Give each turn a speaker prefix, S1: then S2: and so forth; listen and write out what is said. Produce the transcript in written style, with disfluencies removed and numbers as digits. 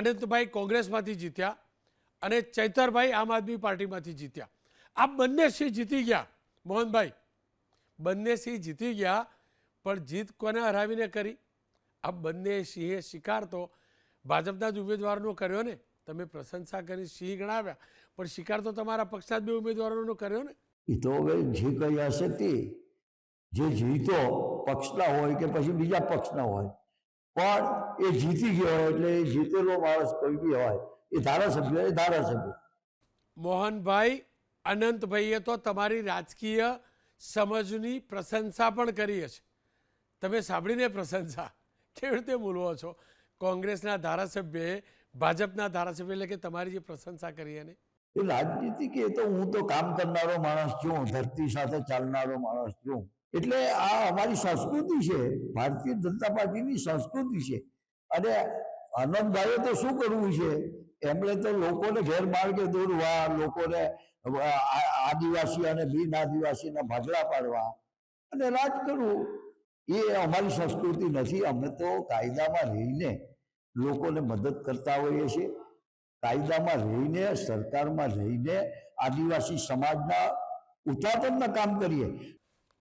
S1: અનંતભાઈ કોંગ્રેસમાંથી જીત્યા અને ચૈતરભાઈ આમ આદમી પાર્ટીમાંથી જીત્યા. આ બંને સિંહ જીતી ગયા. મોહનભાઈ, બંને સિંહ જીતી ગયા, પણ જીત કોને હરાવીને કરી? આ બંને સિંહે શિકાર તો ભાજપના જ ઉમેદવારનો કર્યો ને. તમે પ્રશંસા કરી, સિંહ ગણાવ્યા, પણ શિકાર તો તમારા પક્ષના જ બે ઉમેદવારોનો કર્યો ને.
S2: એ તો હવે જે કઈ હશે તે, જે જીતો પક્ષના હોય કે પછી બીજા પક્ષના હોય, પણ એ જીતી ગયો હોય એટલે એ જીતેલો માણસ કોઈ બી હોય એ ધારાસભ્ય એ ધારાસભ્ય.
S1: મોહનભાઈ, અનંતભાઈએ તો તમારી રાજકીય સમજની પ્રશંસા પણ કરી છે. તમે સાંભળીને પ્રશંસા કેવી રીતે બોલવો છો? કોંગ્રેસના ધારાસભ્યએ ભાજપના ધારાસભ્ય એટલે કે તમારી જે પ્રશંસા કરી એને.
S2: એ રાજનીતિ કે તો હું તો કામ કરનારો માણસ છું, ધરતી સાથે ચાલનારો માણસ છું. એટલે આ અમારી સંસ્કૃતિ છે, ભારતીય જનતા પાર્ટીની સંસ્કૃતિ છે. અને આનંદભાઈએ તો શું કરવું છે, એમણે તો લોકોને ગેરમાર્ગે દોરવા, લોકોને આદિવાસી અને બિન આદિવાસીના ભાગલા પાડવા અને રાજ કરવું, એ અમારી સંસ્કૃતિ નથી. અમે તો કાયદામાં રહીને લોકોને મદદ કરતા હોઈએ છીએ, કાયદામાં રહીને, સરકારમાં રહીને આદિવાસી સમાજના ઉત્થાપનના કામ કરીએ.